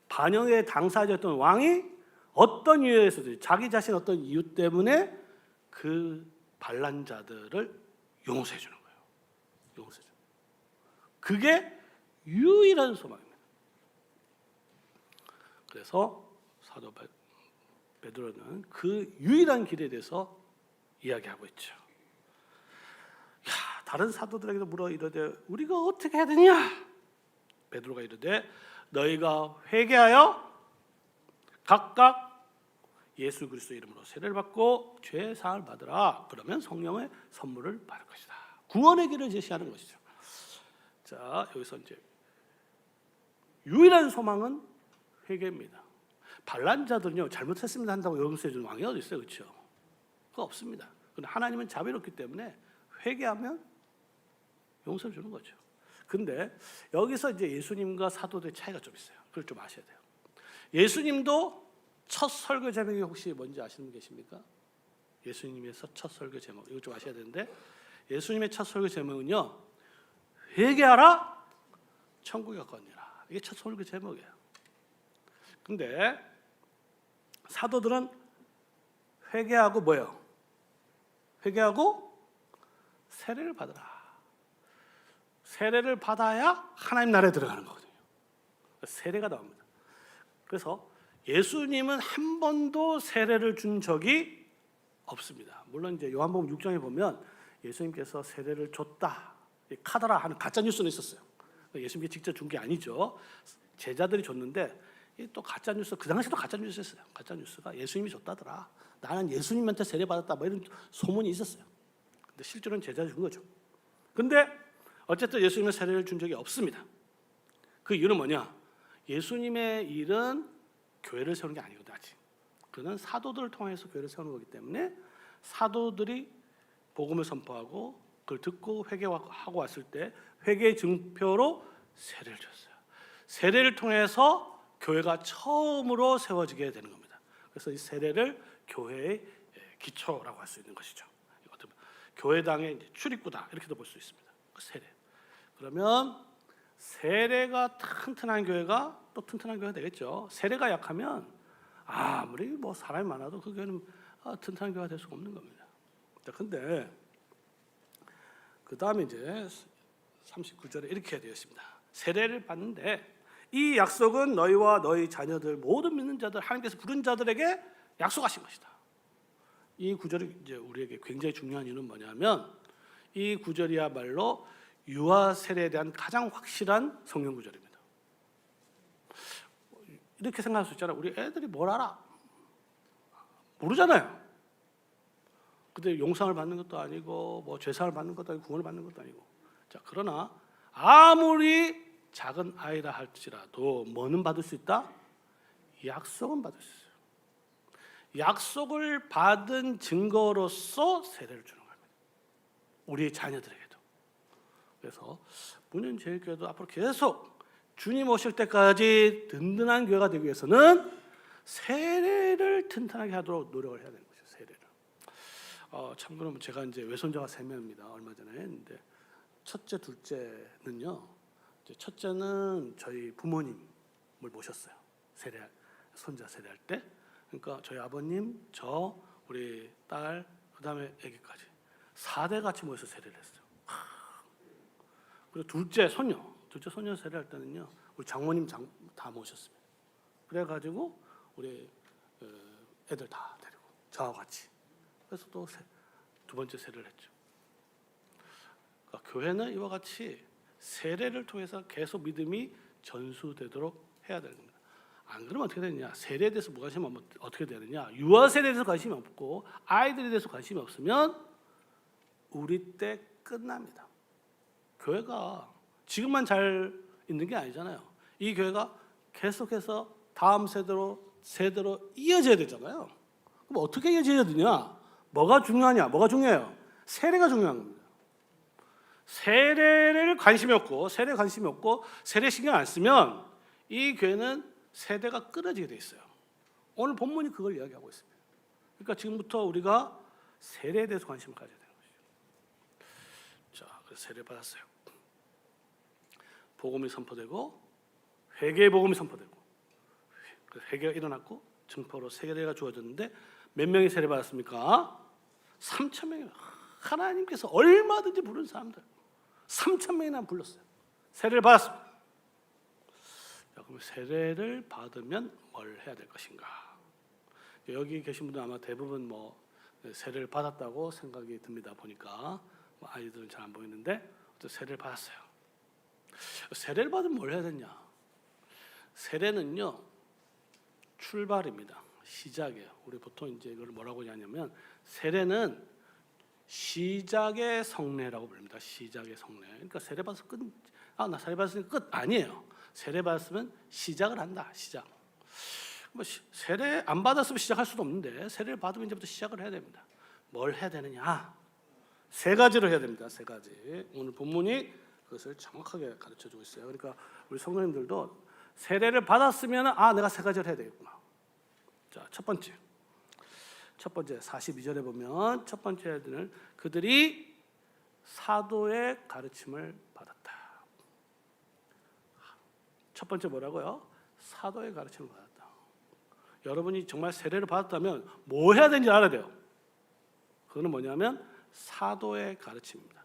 반역의 당사자였던 왕이 어떤 이유에서든 자기 자신 어떤 이유 때문에 그 반란자들을 용서해 주는 거예요. 용서해 주는. 그게 유일한 소망입니다. 그래서 사도 베드로는 그 유일한 길에 대해서 이야기하고 있죠. 야, 다른 사도들에게도 물어 이르되 우리가 어떻게 해야 되냐? 베드로가 이르되 너희가 회개하여 각각 예수 그리스도 이름으로 세례를 받고 죄 사함을 받으라. 그러면 성령의 선물을 받을 것이다. 구원의 길을 제시하는 것이죠. 자, 여기서 이제 유일한 소망은 회개입니다. 반란자들은요, 잘못했습니다 한다고 용서해 주는 왕이 어디 있어요, 그렇죠? 그거 없습니다. 그런데 하나님은 자비롭기 때문에 회개하면 용서를 주는 거죠. 근데 여기서 이제 예수님과 사도들의 차이가 좀 있어요. 그걸 좀 아셔야 돼요. 예수님도 첫 설교 제목이 혹시 뭔지 아시는 분 계십니까? 예수님의 첫 설교 제목, 이거 좀 아셔야 되는데, 예수님의 첫 설교 제목은요, 회개하라, 천국에 가까우니라. 이게 첫 설교 제목이에요. 근데 사도들은 회개하고 뭐예요? 회개하고 세례를 받으라. 세례를 받아야 하나님 나라에 들어가는 거거든요. 세례가 나옵니다. 그래서 예수님은 한 번도 세례를 준 적이 없습니다. 물론 이제 요한복음 6장에 보면 예수님께서 세례를 줬다, 카더라 하는 가짜 뉴스는 있었어요. 예수님이 직접 준 게 아니죠. 제자들이 줬는데 또 가짜 뉴스, 그 당시도 가짜 뉴스였어요. 가짜 뉴스가 예수님이 줬다더라. 나는 예수님한테 세례 받았다, 뭐 이런 소문이 있었어요. 근데 실제로는 제자들이 준 거죠. 근데 어쨌든 예수님은 세례를 준 적이 없습니다. 그 이유는 뭐냐? 예수님의 일은 교회를 세우는 게 아니거든 아직. 그는 사도들을 통해서 교회를 세우는 거기 때문에 사도들이 복음을 선포하고 그걸 듣고 회개하고 왔을 때 회개의 증표로 세례를 줬어요. 세례를 통해서 교회가 처음으로 세워지게 되는 겁니다. 그래서 이 세례를 교회의 기초라고 할 수 있는 것이죠. 교회당의 출입구다 이렇게도 볼 수 있습니다. 그 세례. 그러면 세례가 튼튼한 교회가 또 튼튼한 교회가 되겠죠. 세례가 약하면 아무리 뭐 사람이 많아도 그 교회는 튼튼한 교회가 될 수가 없는 겁니다. 그런데 그 다음에 이제 39절에 이렇게 되어 있습니다. 세례를 받는데 이 약속은 너희와 너희 자녀들 모든 믿는 자들, 하나님께서 부른 자들에게 약속하신 것이다. 이 구절이 이제 우리에게 굉장히 중요한 이유는 뭐냐면 이 구절이야말로 유아 세례에 대한 가장 확실한 성경 구절입니다. 이렇게 생각할 수 있잖아요. 우리 애들이 뭘 알아? 모르잖아요. 근데 용상을 받는 것도 아니고 뭐 죄사를 받는 것도 아니고 구원을 받는 것도 아니고. 자, 그러나 아무리 작은 아이라 할지라도 뭐는 받을 수 있다? 약속은 받을 수 있어요. 약속을 받은 증거로서 세례를 주는 겁니다. 우리의 자녀들에게도. 그래서 문현제일교회도 앞으로 계속 주님 오실 때까지 든든한 교회가 되기 위해서는 세례를 튼튼하게 하도록 노력을 해야 되는 거죠. 세례를. 참고로 제가 이제 외손자가 3명입니다. 얼마 전에 했는데 첫째, 둘째는요 첫째는 저희 부모님을 모셨어요. 손자 세례할 때. 그러니까 저희 아버님, 저, 우리 딸, 그다음에 아기까지 4대 같이 모여서 세례를 했어요. 그리고 둘째 손녀 세례할 때는요, 우리 장모님 다 모셨습니다. 그래가지고 우리 애들 다 데리고 저하고 같이. 그래서 또 두 번째 세례를 했죠. 그러니까 교회는 이와 같이 세례를 통해서 계속 믿음이 전수되도록 해야 되는 겁니다. 안 그러면 어떻게 되느냐? 세례에 대해서 무관심 하면 어떻게 되느냐? 유아 세례에 대해서 관심이 없고 아이들에 대해서 관심이 없으면 우리 때 끝납니다. 교회가 지금만 잘 있는 게 아니잖아요. 이 교회가 계속해서 다음 세대로 이어져야 되잖아요. 그럼 어떻게 이어져야 되냐? 뭐가 중요하냐? 뭐가 중요해요? 세례가 중요한 겁니다. 세례를 관심이 없고 세례 신경 안 쓰면 이 교회는 세대가 끊어지게 돼 있어요. 오늘 본문이 그걸 이야기하고 있습니다. 그러니까 지금부터 우리가 세례에 대해서 관심을 가져야 되는 것이죠. 자, 그래서 세례 받았어요. 복음이 선포되고 회개의 복음이 선포되고 회개가 일어났고 증거로 세례가 주어졌는데 몇 명이 세례 받았습니까? 3,000명이. 하나님께서 얼마든지 부른 사람들 3,000명이나 불렀어요. 세례를 받았습니다. 자, 그럼 세례를 받으면 뭘 해야 될 것인가? 여기 계신 분들 아마 대부분 세례를 받았다고 생각이 듭니다. 보니까 아이들은 잘 안 보이는데 세례를 받았어요. 세례를 받으면 뭘 해야 되냐? 세례는요 출발입니다. 시작이에요. 우리 보통 이제 이걸 뭐라고 하냐면 세례는 시작의 성례라고 부릅니다. 시작의 성례. 그러니까 세례 받아서 나 세례 받았으니까 끝 아니에요. 세례 받았으면 시작을 한다. 시작. 세례 안 받았으면 시작할 수도 없는데 세례를 받으면 이제부터 시작을 해야 됩니다. 뭘 해야 되느냐? 3가지로 해야 됩니다. 3가지. 오늘 본문이 그것을 정확하게 가르쳐주고 있어요. 그러니까 우리 성도님들도 세례를 받았으면 내가 3가지를 해야 되겠구나. 자, 첫 번째 42절에 보면 첫 번째 애들은 그들이 사도의 가르침을 받았다. 첫 번째 뭐라고요? 사도의 가르침을 받았다. 여러분이 정말 세례를 받았다면 뭐 해야 되는지 알아야 돼요. 그거는 뭐냐면 사도의 가르침입니다.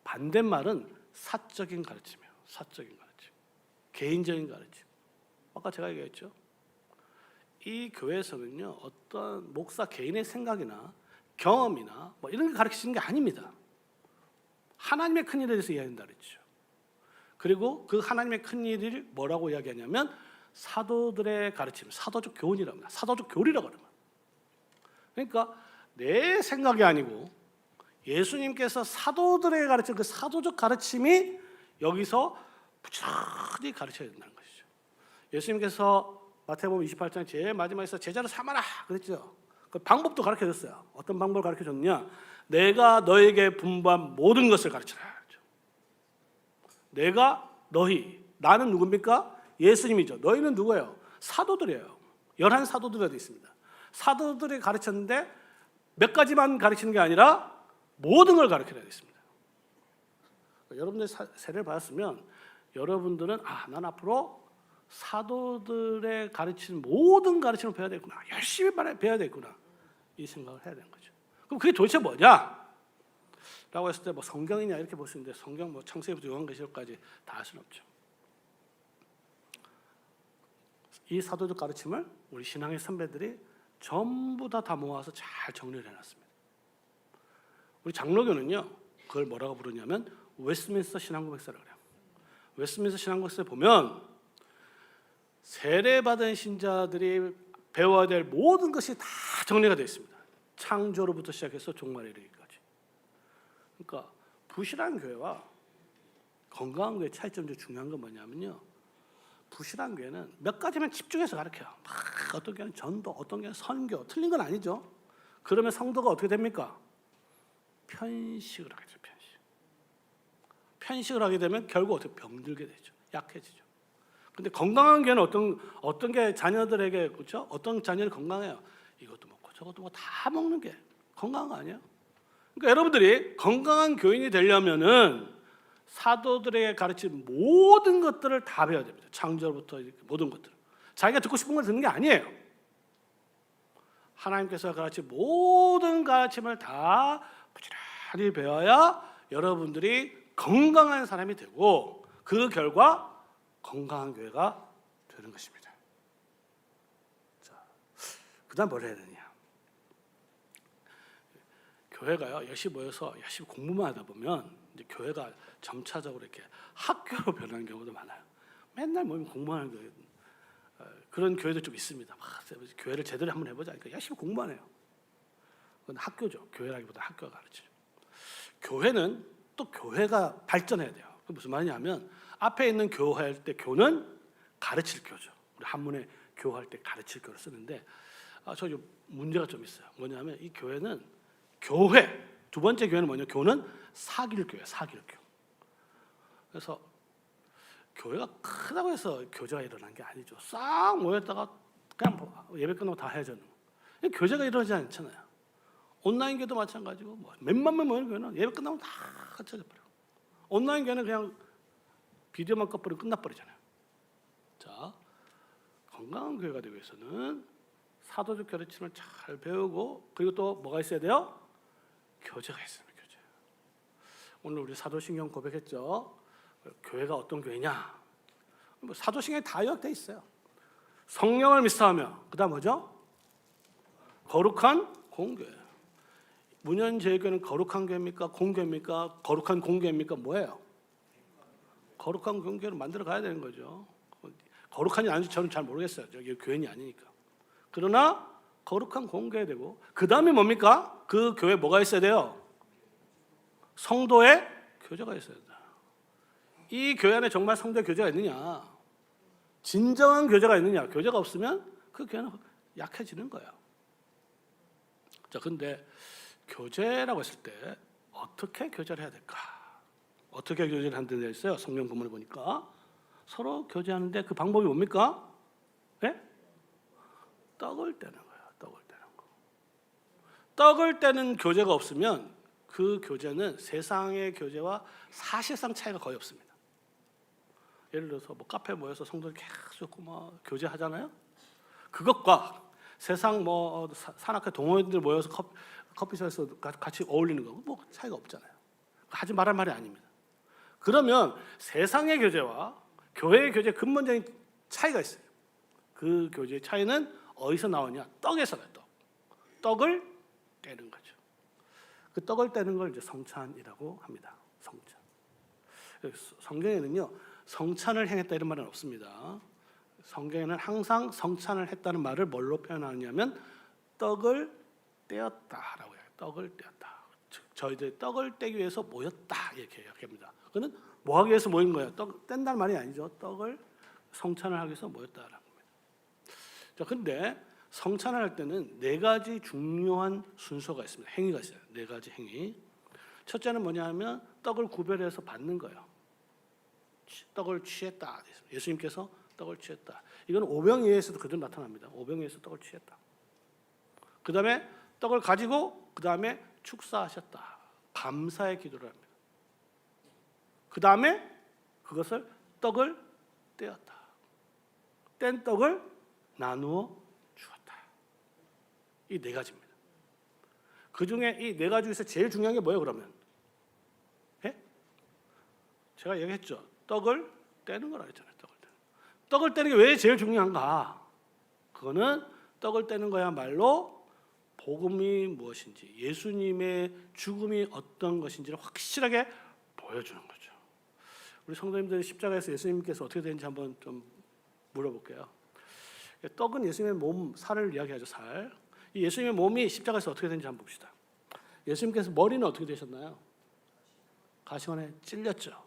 반대말은 사적인 가르침이에요. 사적인 가르침. 개인적인 가르침. 아까 제가 얘기했죠. 이 교회에서는요 어떤 목사 개인의 생각이나 경험이나 이런 게 가르치는 게 아닙니다. 하나님의 큰일에 대해서 이야기한다 그랬죠. 그리고 그 하나님의 큰일을 뭐라고 이야기하냐면 사도들의 가르침, 사도적 교훈이라고 합니다. 사도적 교리라고 합니다. 그러니까 내 생각이 아니고 예수님께서 사도들의 가르침, 그 사도적 가르침이 여기서 부지런히 가르쳐야 된다는 것이죠. 예수님께서 마태복음 28장 제일 마지막에서 제자를 삼아라 그랬죠. 그 방법도 가르쳐줬어요. 어떤 방법을 가르쳐줬느냐? 내가 너에게 분부한 모든 것을 가르쳐라. 나는 누굽니까? 예수님이죠. 너희는 누구예요? 사도들이에요. 11사도들이 되어 있습니다. 사도들이 가르쳤는데 몇 가지만 가르치는 게 아니라 모든 걸 가르쳐야 되겠습니다. 여러분들 세례를 받았으면 여러분들은 난 앞으로 사도들의 가르치는 모든 가르침을 배워야 되겠구나. 열심히 배워야 되겠구나. 이 생각을 해야 되는 거죠. 그럼 그게 도대체 뭐냐? 라고 했을 때 성경이냐 이렇게 볼 수 있는데 성경 창세기부터 요한계시록까지 다 할 수는 없죠. 이 사도적 가르침을 우리 신앙의 선배들이 전부 다 모아서 잘 정리를 해놨습니다. 우리 장로교는요 그걸 뭐라고 부르냐면 웨스트민스터 신앙고백서라고 그래요. 웨스트민스터 신앙고백서에 보면 세례받은 신자들이 배워야 될 모든 것이 다 정리가 되어 있습니다. 창조로부터 시작해서 종말에 이르기까지. 그러니까 부실한 교회와 건강한 교회의 차이점 중 중요한 건 뭐냐면요. 부실한 교회는 몇 가지만 집중해서 가르쳐요. 어떤 교회는 전도, 어떤 교회는 선교. 틀린 건 아니죠. 그러면 성도가 어떻게 됩니까? 편식을 하게 되죠. 편식을 하게 되면 결국 어떻게 병들게 되죠. 약해지죠. 근데 건강한 교회는 어떤 게 자녀들에게 그렇죠? 어떤 자녀들이 건강해요. 이것도 먹고 저것도 먹고 다 먹는 게 건강한 거 아니에요? 그러니까 여러분들이 건강한 교인이 되려면은 사도들에게 가르친 모든 것들을 다 배워야 됩니다. 창조부터 모든 것들. 자기가 듣고 싶은 걸 듣는 게 아니에요. 하나님께서 가르친 모든 가르침을 다 부지런히 배워야 여러분들이 건강한 사람이 되고 그 결과 건강한 교회가 되는 것입니다. 자, 그다음 뭘 해야 되냐? 교회가요 열심히 모여서 열심히 공부만 하다 보면 이제 교회가 점차적으로 이렇게 학교로 변하는 경우도 많아요. 맨날 모이면 공부하는 교회, 그런 교회도 좀 있습니다. 교회를 제대로 한번 해보자. 그러니까 열심히 공부만 해요. 그건 학교죠. 교회라기보다 학교가 가르치죠. 교회는 또 교회가 발전해야 돼요. 그게 무슨 말이냐면 앞에 있는 교회할 때 교는 가르칠 교죠. 우리 한문에 교할 때 가르칠 교를 쓰는데 저 문제가 좀 있어요. 뭐냐면 이 교회는 교회, 두 번째 교회는 뭐냐? 교는 사귈 교회, 사귈 교. 그래서 교회가 크다고 해서 교제가 일어난 게 아니죠. 싹 모였다가 그냥 예배 끝나고 다 헤어지는 거. 교제가 일어나지 않잖아요. 온라인 교회도 마찬가지고 몇만 명 모이는 교회는 예배 끝나면 다 흩어져 버려요. 온라인 교회는 그냥 비디오만 꺼버리면 끝나버리잖아요. 자, 건강한 교회가 되기 위해서는 사도적 가르침을 잘 배우고 그리고 또 뭐가 있어야 돼요? 교제가 있습니다. 교제. 오늘 우리 사도신경 고백했죠. 교회가 어떤 교회냐? 사도신경에 다 요약돼 있어요. 성령을 믿사하며 그다음 뭐죠? 거룩한 공교회. 문현제일교회는 거룩한 교회입니까? 공교회입니까? 거룩한 공교회입니까? 뭐예요? 거룩한 공교회를 만들어 가야 되는 거죠. 거룩한지 아닌지 저는 잘 모르겠어요. 저기 교회는 아니니까. 그러나 거룩한 공교회 되고 그 다음에 뭡니까? 그 교회에 뭐가 있어야 돼요? 성도의 교제가 있어야 된다. 이 교회 안에 정말 성도의 교제가 있느냐? 진정한 교제가 있느냐? 교제가 없으면 그 교회는 약해지는 거예요. 자, 근데 교제라고 했을 때 어떻게 교제를 해야 될까? 어떻게 교제를 하는 데 되어 있어요? 성경 본문을 보니까 서로 교제하는데 그 방법이 뭡니까? 네? 떡을 떼는 거예요. 떡을 떼는 거. 떡을 떼는 교제가 없으면 그 교제는 세상의 교제와 사실상 차이가 거의 없습니다. 예를 들어서 카페에 모여서 성도들 계속 교제하잖아요. 그것과 세상 산악회 동호인들 모여서 커피숍에서 같이 어울리는 거 차이가 없잖아요. 하지 말할 말이 아닙니다. 그러면 세상의 교제와 교회의 교제 근본적인 차이가 있어요. 그 교제의 차이는 어디서 나오냐? 떡에서 나요. 떡을 떼는 거죠. 그 떡을 떼는 걸 이제 성찬이라고 합니다. 성찬. 성경에는요 성찬을 행했다 이런 말은 없습니다. 성경에는 항상 성찬을 했다는 말을 뭘로 표현하냐면 떡을 떼었다라고 해요. 떡을 떼었다. 즉 저희들이 떡을 떼기 위해서 모였다 이렇게 이야기합니다. 그는 뭐 하기 위해서 모인 거예요? 떡 뗀다는 말이 아니죠. 떡을 성찬을 하기 위해서 모였다라는 겁니다. 자, 근데 성찬을 할 때는 네 가지 중요한 순서가 있습니다. 행위가 있어요. 네 가지 행위. 첫째는 뭐냐면 떡을 구별해서 받는 거예요. 떡을 취했다. 예수님께서 떡을 취했다. 이건 오병이어에서도 그대로 나타납니다. 오병이어에서 떡을 취했다. 그 다음에 떡을 가지고 그 다음에 축사하셨다. 감사의 기도를 합니다. 그 다음에 그것을 떡을 떼었다. 뗀 떡을 나누어 주었다. 이 네 가지입니다. 그 중에 이 네 가지 중에서 제일 중요한 게 뭐예요 그러면? 예? 제가 얘기했죠. 떡을 떼는 거라 했잖아요. 떡을 떼는 게 왜 제일 중요한가? 그거는 떡을 떼는 거야말로 복음이 무엇인지, 예수님의 죽음이 어떤 것인지를 확실하게 보여주는 거죠. 우리 성도님들 십자가에서 예수님께서 어떻게 되는지 한번 좀 물어볼게요. 떡은 예수님의 몸, 살을 이야기하죠. 살. 이 예수님의 몸이 십자가에서 어떻게 되는지 한번 봅시다. 예수님께서 머리는 어떻게 되셨나요? 가시관에 찔렸죠.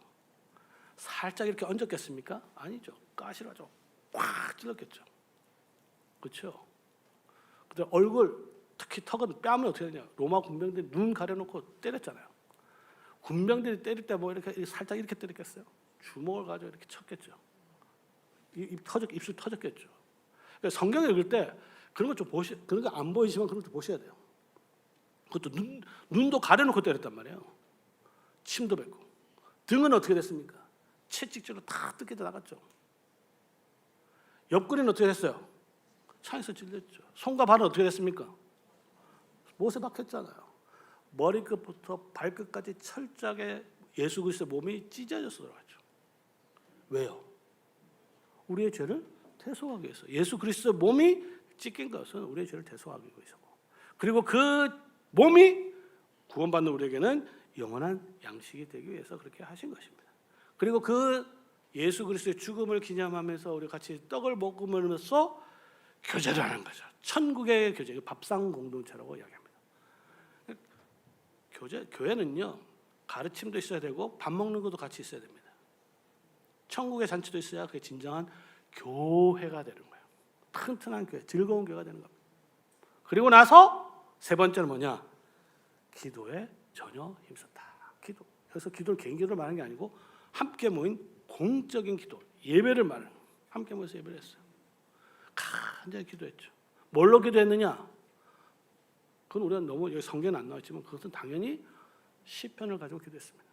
살짝 이렇게 얹었겠습니까? 아니죠. 가시로 아주 꽉 찔렀겠죠. 그렇죠? 근데 얼굴, 특히 턱은 뺨을 어떻게 되냐? 로마 군병들이 눈 가려놓고 때렸잖아요. 군병들이 때릴 때 이렇게 살짝 이렇게 때렸겠어요? 주먹을 가지고 이렇게 쳤겠죠. 입술 터졌겠죠. 그러니까 성경 읽을 때 그런 거 좀 그런 거 안 보이지만 그런 거 좀 보셔야 돼요. 그것도 눈도 가려놓고 때렸단 말이에요. 침도 뱉고. 등은 어떻게 됐습니까? 채찍질로 다 뜯겨 나갔죠. 옆구리는 어떻게 됐어요? 창에서 찔렸죠. 손과 발은 어떻게 됐습니까? 못에 박혔잖아요. 머리끝부터 발끝까지 철저하게 예수 그리스도의 몸이 찢어져서 들어갔죠. 왜요? 우리의 죄를 대속하기 위해서. 예수 그리스도의 몸이 찢긴 것은 우리의 죄를 대속하기 위해서고, 그리고 그 몸이 구원받는 우리에게는 영원한 양식이 되기 위해서 그렇게 하신 것입니다. 그리고 그 예수 그리스도의 죽음을 기념하면서 우리 같이 떡을 먹으면서 교제를 하는 거죠. 천국의 교제, 밥상 공동체라고 이야기합니다. 교회는요, 가르침도 있어야 되고 밥 먹는 것도 같이 있어야 됩니다. 천국의 잔치도 있어야 그게 진정한 교회가 되는 거예요. 튼튼한 교회, 즐거운 교회가 되는 겁니다. 그리고 나서 세 번째는 뭐냐? 기도에 전혀 힘썼다. 기도. 그래서 기도를 개인 기도를 말하는 게 아니고 함께 모인 공적인 기도, 예배를 말하는 거예요. 함께 모여서 예배를 했어요. 간절히 기도했죠. 뭘로 기도했느냐? 그건 우리가 너무 여기 성경에 안 나왔지만 그것은 당연히 시편을 가지고 기도했습니다.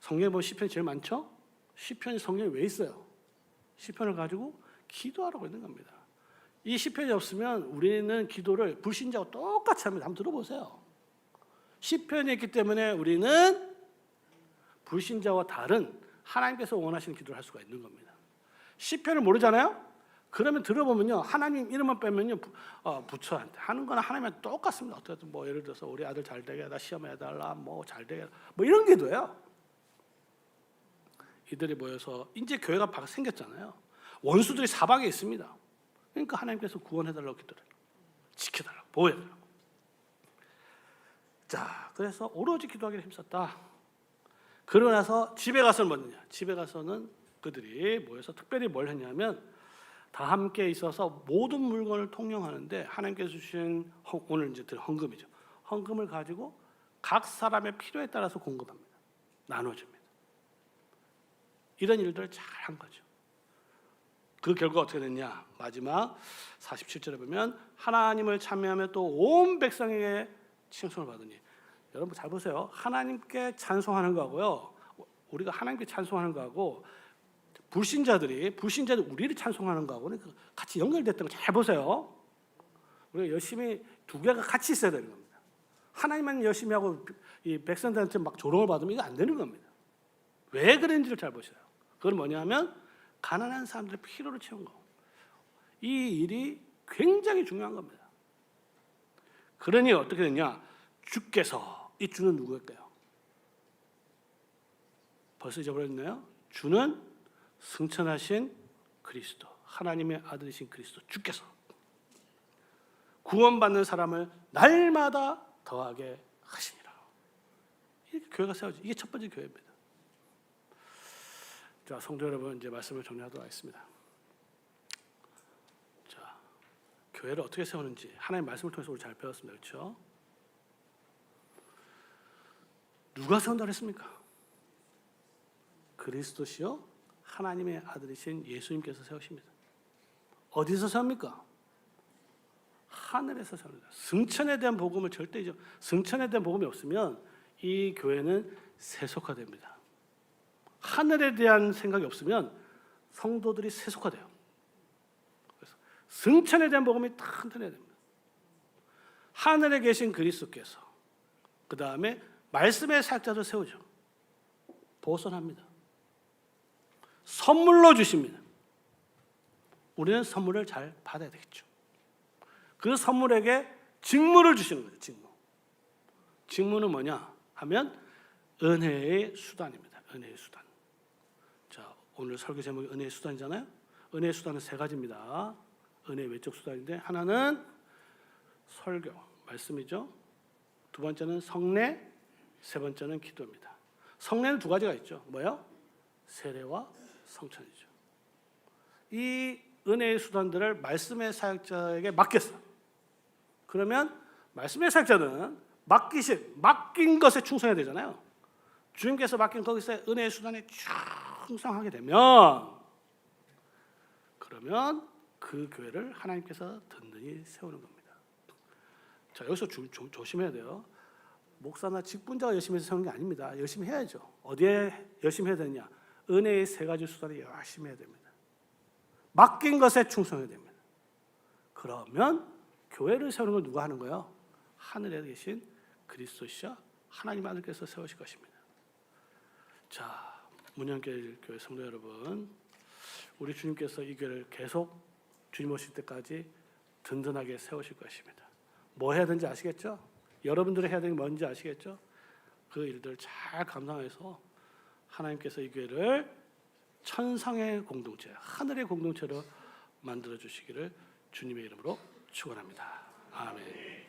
성경에 보면 시편이 제일 많죠? 시편이 성경에 왜 있어요? 시편을 가지고 기도하라고 있는 겁니다. 이 시편이 없으면 우리는 기도를 불신자와 똑같이 합니다. 한번 들어보세요. 시편이 있기 때문에 우리는 불신자와 다른 하나님께서 원하시는 기도를 할 수가 있는 겁니다. 시편을 모르잖아요? 그러면 들어보면요, 하나님 이름만 빼면요, 부처한테 하는 거나 하나님한테 똑같습니다. 어떻게 뭐 예를 들어서 우리 아들 잘 되게 해달라, 시험 해달라, 뭐 잘 되게 해달라, 뭐 이런 기도예요. 이들이 모여서 이제 교회가 생겼잖아요. 원수들이 사방에 있습니다. 그러니까 하나님께서 구원해달라고 기도를, 지켜달라고, 보호해달라고. 자, 그래서 오로지 기도하기를 힘썼다. 그러고 나서 집에 가서는 뭐냐? 집에 가서는 그들이 모여서 특별히 뭘 했냐면 다 함께 있어서 모든 물건을 통용하는데 하나님께서 주신 오늘 이제 헌금이죠. 헌금을 가지고 각 사람의 필요에 따라서 공급합니다. 나눠줍니다. 이런 일들을 잘 한 거죠. 그 결과 어떻게 됐냐? 마지막 47절에 보면 하나님을 찬미하며 또 온 백성에게 칭송을 받으니, 여러분 잘 보세요. 하나님께 찬송하는 거하고요, 우리가 하나님께 찬송하는 거하고 불신자들이 우리를 찬송하는 거하고는 같이 연결됐다는 거 잘 보세요. 우리가 열심히 두 개가 같이 있어야 되는 겁니다. 하나님만 열심히 하고 이 백성들한테 막 조롱을 받으면 이거 안 되는 겁니다. 왜 그런지를 잘 보셔요. 그건 뭐냐면 가난한 사람들의 필요를 채운 거. 이 일이 굉장히 중요한 겁니다. 그러니 어떻게 됐냐? 주께서, 이 주는 누구일까요? 벌써 잊어버렸나요? 주는 승천하신 그리스도, 하나님의 아들이신 그리스도, 주께서 구원받는 사람을 날마다 더하게 하시니라. 이렇게 교회가 세워져. 이게 첫 번째 교회입니다. 자, 성도 여러분, 이제 말씀을 정리하도록 하겠습니다. 자, 교회를 어떻게 세우는지 하나님의 말씀을 통해서 우리 잘 배웠습니다. 그렇죠? 누가 세운다고 했습니까? 그리스도시요 하나님의 아들이신 예수님께서 세우십니다. 어디서 세웁니까? 하늘에서 세웁니다. 승천에 대한 복음을 절대 승천에 대한 복음이 없으면 이 교회는 세속화됩니다. 하늘에 대한 생각이 없으면 성도들이 세속화돼요. 그래서 승천에 대한 복음이 탄탄해야 됩니다. 하늘에 계신 그리스도께서 그 다음에 말씀의 사역자를 세우죠. 보선합니다. 선물로 주십니다. 우리는 선물을 잘 받아야 되겠죠. 그 선물에게 직무를 주시는 거죠. 직무는 뭐냐 하면 은혜의 수단입니다. 은혜의 수단. 자, 오늘 설교 제목이 은혜의 수단이잖아요. 은혜의 수단은 세 가지입니다. 은혜의 외적 수단인데, 하나는 설교, 말씀이죠. 두 번째는 성례, 세 번째는 기도입니다. 성례는 두 가지가 있죠. 뭐요? 세례와 성천이죠. 이 은혜의 수단들을 말씀의 사역자에게 맡겼어. 그러면 말씀의 사역자는 맡긴 것에 충성해야 되잖아요. 주님께서 맡긴 거기서 은혜의 수단에 충성하게 되면, 그러면 그 교회를 하나님께서 든든히 세우는 겁니다. 자, 여기서 조심해야 돼요. 목사나 직분자가 열심히 해서 세우는 게 아닙니다. 열심히 해야죠. 어디에 열심히 해야 되느냐? 은혜의 세 가지 수단을 열심히 해야 됩니다. 맡긴 것에 충성해야 됩니다. 그러면 교회를 세우는 걸 누가 하는 거예요? 하늘에 계신 그리스도시자 하나님 아들께서 세우실 것입니다. 자, 문현길 교회 성도 여러분, 우리 주님께서 이 교회를 계속 주님 오실 때까지 든든하게 세우실 것입니다. 뭐 해야 되는지 아시겠죠? 여러분들이 해야 되는 게 뭔지 아시겠죠? 그 일들을 잘 감당해서 하나님께서 이 교회를 천상의 공동체, 하늘의 공동체로 만들어 주시기를 주님의 이름으로 축원합니다. 아멘.